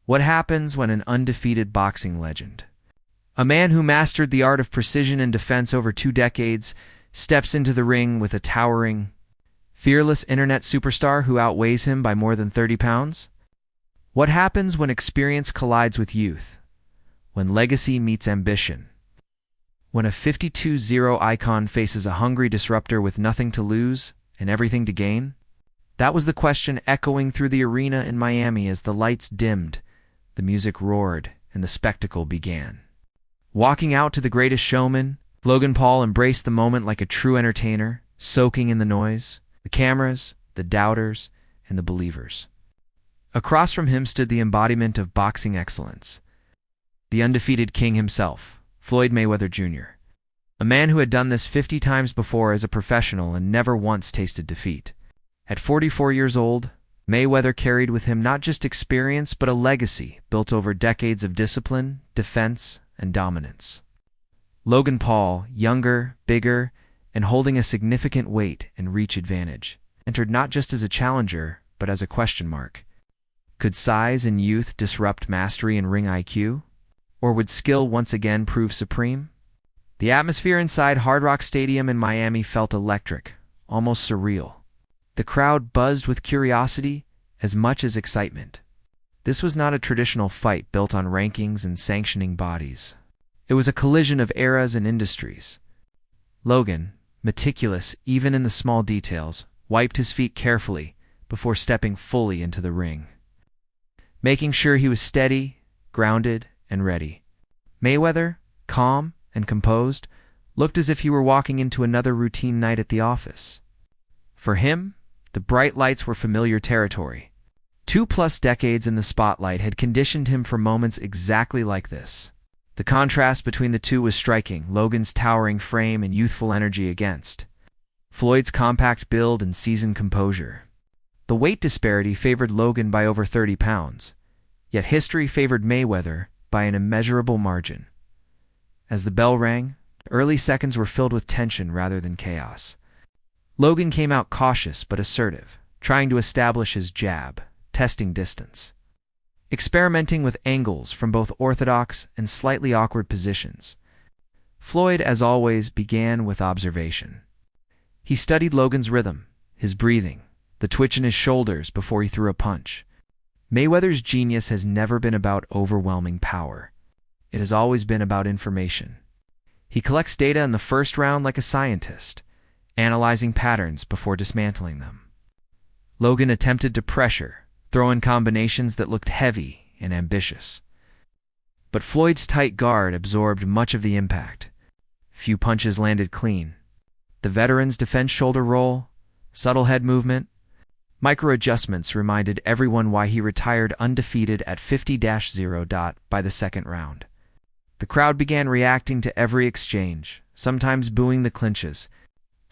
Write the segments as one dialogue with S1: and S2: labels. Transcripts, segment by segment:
S1: What happens when an undefeated boxing legend, a man who mastered the art of precision and defense over 2 decades, steps into the ring with a towering, fearless internet superstar who outweighs him by more than 30 pounds? What happens when experience collides with youth? When legacy meets ambition? When a 52-0 icon faces a hungry disruptor with nothing to lose and everything to gain? That was the question echoing through the arena in Miami as the lights dimmed, the music roared, and the spectacle began. Walking out to the greatest showman, Logan Paul embraced the moment like a true entertainer, soaking in the noise, the cameras, the doubters, and the believers. Across from him stood the embodiment of boxing excellence, the undefeated king himself, Floyd Mayweather Jr., a man who had done this 50 times before as a professional and never once tasted defeat. At 44 years old, Mayweather carried with him not just experience but a legacy built over decades of discipline, defense, and dominance. Logan Paul, younger, bigger, and holding a significant weight and reach advantage, entered not just as a challenger but as a question mark. Could size and youth disrupt mastery and ring IQ? Or would skill once again prove supreme? The atmosphere inside Hard Rock Stadium in Miami felt electric, almost surreal. The crowd buzzed with curiosity as much as excitement. This was not a traditional fight built on rankings and sanctioning bodies. It was a collision of eras and industries. Logan, meticulous even in the small details, wiped his feet carefully before stepping fully into the ring, making sure he was steady, grounded, and ready. Mayweather, calm and composed, looked as if he were walking into another routine night at the office. For him, the bright lights were familiar territory. 2+ decades in the spotlight had conditioned him for moments exactly like this. The contrast between the two was striking, Logan's towering frame and youthful energy against Floyd's compact build and seasoned composure. The weight disparity favored Logan by over 30 pounds, yet history favored Mayweather by an immeasurable margin. As the bell rang, early seconds were filled with tension rather than chaos. Logan came out cautious but assertive, trying to establish his jab, testing distance, experimenting with angles from both orthodox and slightly awkward positions. Floyd, as always, began with observation. He studied Logan's rhythm, his breathing, the twitch in his shoulders before he threw a punch. Mayweather's genius has never been about overwhelming power. It has always been about information. He collects data in the first round like a scientist, analyzing patterns before dismantling them. Logan attempted to pressure, throw in combinations that looked heavy and ambitious. But Floyd's tight guard absorbed much of the impact. Few punches landed clean. The veteran's defense shoulder roll, subtle head movement, micro-adjustments reminded everyone why he retired undefeated at 50-0 by the second round. The crowd began reacting to every exchange, sometimes booing the clinches,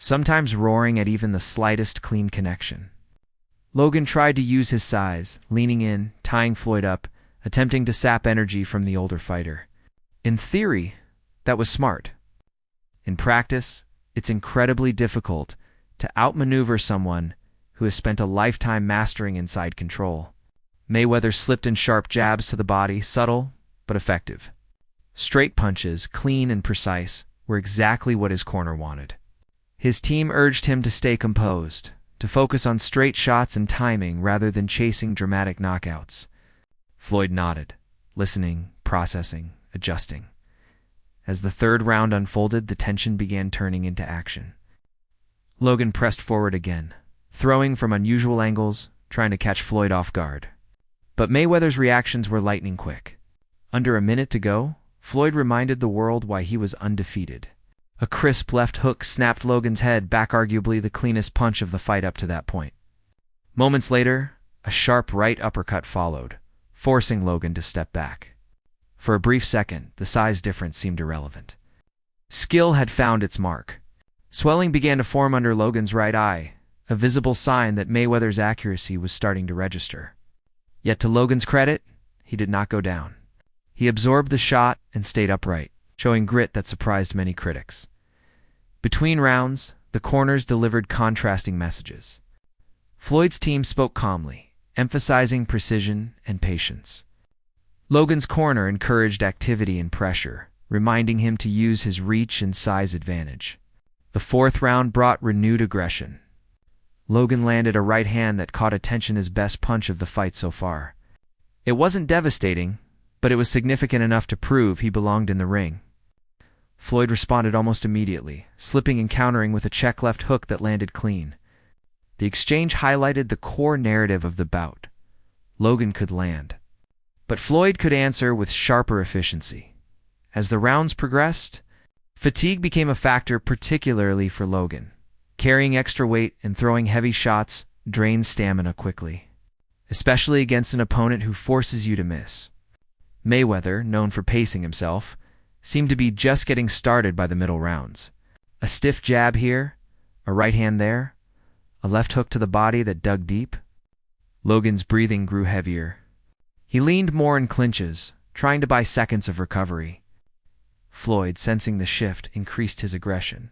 S1: sometimes roaring at even the slightest clean connection. Logan tried to use his size, leaning in, tying Floyd up, attempting to sap energy from the older fighter. In theory, that was smart. In practice, it's incredibly difficult to outmaneuver someone who has spent a lifetime mastering inside control. Mayweather slipped in sharp jabs to the body, subtle but effective. Straight punches, clean and precise, were exactly what his corner wanted. His team urged him to stay composed, to focus on straight shots and timing rather than chasing dramatic knockouts. Floyd nodded, listening, processing, adjusting. As the third round unfolded, the tension began turning into action. Logan pressed forward again, throwing from unusual angles, trying to catch Floyd off guard. But Mayweather's reactions were lightning quick. Under a minute to go, Floyd reminded the world why he was undefeated. A crisp left hook snapped Logan's head back, arguably the cleanest punch of the fight up to that point. Moments later, a sharp right uppercut followed, forcing Logan to step back. For a brief second, the size difference seemed irrelevant. Skill had found its mark. Swelling began to form under Logan's right eye, a visible sign that Mayweather's accuracy was starting to register. Yet to Logan's credit, he did not go down. He absorbed the shot and stayed upright, showing grit that surprised many critics. Between rounds, the corners delivered contrasting messages. Floyd's team spoke calmly, emphasizing precision and patience. Logan's corner encouraged activity and pressure, reminding him to use his reach and size advantage. The fourth round brought renewed aggression. Logan landed a right hand that caught attention as best punch of the fight so far. It wasn't devastating, but it was significant enough to prove he belonged in the ring. Floyd responded almost immediately, slipping and countering with a check left hook that landed clean. The exchange highlighted the core narrative of the bout. Logan could land, but Floyd could answer with sharper efficiency. As the rounds progressed, fatigue became a factor, particularly for Logan. Carrying extra weight and throwing heavy shots drains stamina quickly, especially against an opponent who forces you to miss. Mayweather, known for pacing himself, seemed to be just getting started by the middle rounds. A stiff jab here, a right hand there, a left hook to the body that dug deep. Logan's breathing grew heavier. He leaned more in clinches, trying to buy seconds of recovery. Floyd, sensing the shift, increased his aggression.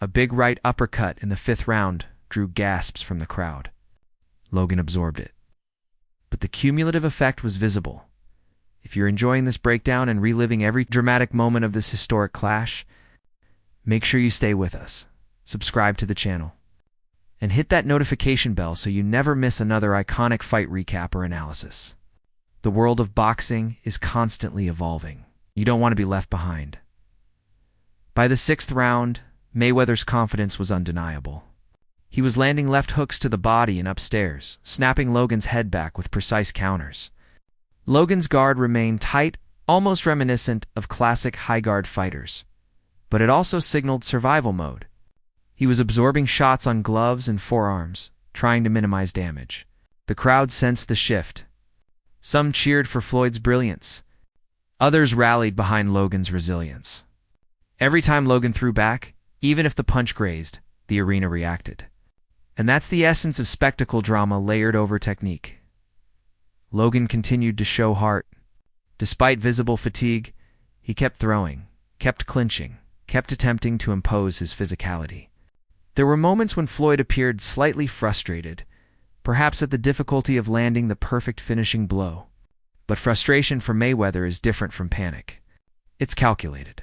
S1: A big right uppercut in the fifth round drew gasps from the crowd. Logan absorbed it. But the cumulative effect was visible. If you're enjoying this breakdown and reliving every dramatic moment of this historic clash, make sure you stay with us, subscribe to the channel, and hit that notification bell so you never miss another iconic fight recap or analysis. The world of boxing is constantly evolving. You don't want to be left behind. By the sixth round, Mayweather's confidence was undeniable. He was landing left hooks to the body and upstairs, snapping Logan's head back with precise counters. Logan's guard remained tight, almost reminiscent of classic high-guard fighters. But it also signaled survival mode. He was absorbing shots on gloves and forearms, trying to minimize damage. The crowd sensed the shift. Some cheered for Floyd's brilliance. Others rallied behind Logan's resilience. Every time Logan threw back, even if the punch grazed, the arena reacted. And that's the essence of spectacle drama layered over technique. Logan continued to show heart. Despite visible fatigue, he kept throwing, kept clinching, kept attempting to impose his physicality. There were moments when Floyd appeared slightly frustrated, perhaps at the difficulty of landing the perfect finishing blow. But frustration for Mayweather is different from panic. It's calculated.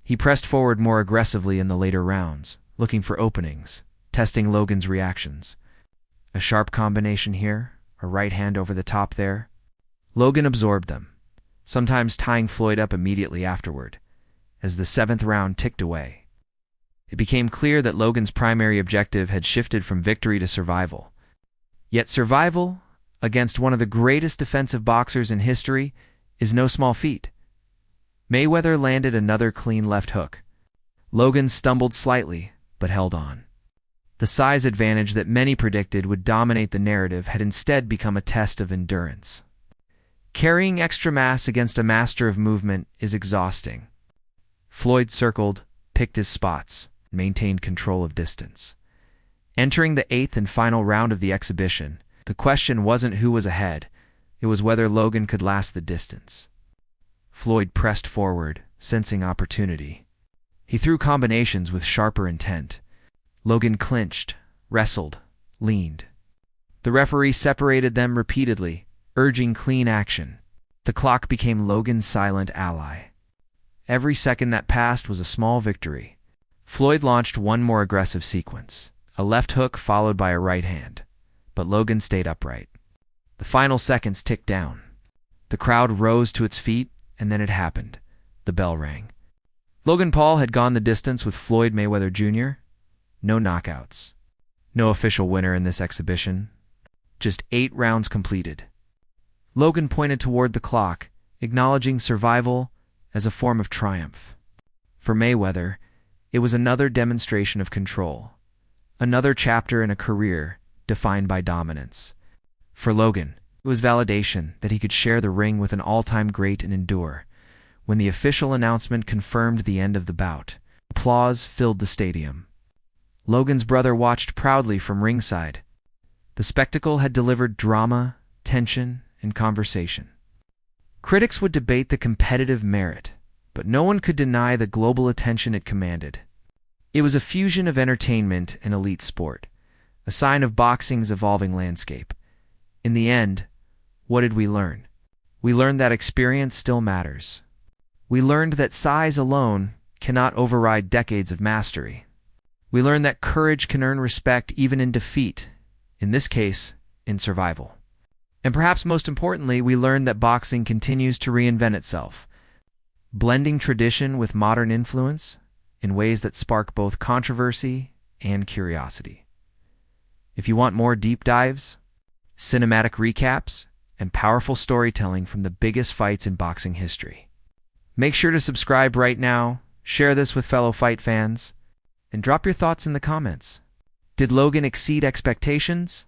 S1: He pressed forward more aggressively in the later rounds, looking for openings, testing Logan's reactions. A sharp combination here, a right hand over the top there. Logan absorbed them, sometimes tying Floyd up immediately afterward. As the seventh round ticked away, it became clear that Logan's primary objective had shifted from victory to survival. Yet survival, against one of the greatest defensive boxers in history, is no small feat. Mayweather landed another clean left hook. Logan stumbled slightly, but held on. The size advantage that many predicted would dominate the narrative had instead become a test of endurance. Carrying extra mass against a master of movement is exhausting. Floyd circled, picked his spots, maintained control of distance. Entering the eighth and final round of the exhibition, the question wasn't who was ahead, it was whether Logan could last the distance. Floyd pressed forward, sensing opportunity. He threw combinations with sharper intent. Logan clinched, wrestled, leaned. The referee separated them repeatedly, urging clean action. The clock became Logan's silent ally. Every second that passed was a small victory. Floyd launched one more aggressive sequence, a left hook followed by a right hand, but Logan stayed upright. The final seconds ticked down. The crowd rose to its feet, and then it happened. The bell rang. Logan Paul had gone the distance with Floyd Mayweather Jr. No knockouts. No official winner in this exhibition. Just 8 rounds completed. Logan pointed toward the clock, acknowledging survival as a form of triumph. For Mayweather, it was another demonstration of control. Another chapter in a career defined by dominance. For Logan, it was validation that he could share the ring with an all-time great and endure. When the official announcement confirmed the end of the bout, applause filled the stadium. Logan's brother watched proudly from ringside. The spectacle had delivered drama, tension, and conversation. Critics would debate the competitive merit, but no one could deny the global attention it commanded. It was a fusion of entertainment and elite sport, a sign of boxing's evolving landscape. In the end, what did we learn? We learned that experience still matters. We learned that size alone cannot override decades of mastery. We learned that courage can earn respect even in defeat, in this case, in survival. And perhaps most importantly, we learned that boxing continues to reinvent itself, blending tradition with modern influence in ways that spark both controversy and curiosity. If you want more deep dives, cinematic recaps, and powerful storytelling from the biggest fights in boxing history, make sure to subscribe right now, share this with fellow fight fans, and drop your thoughts in the comments. Did Logan exceed expectations?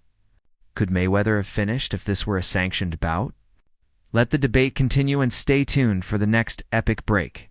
S1: Could Mayweather have finished if this were a sanctioned bout? Let the debate continue and stay tuned for the next epic break.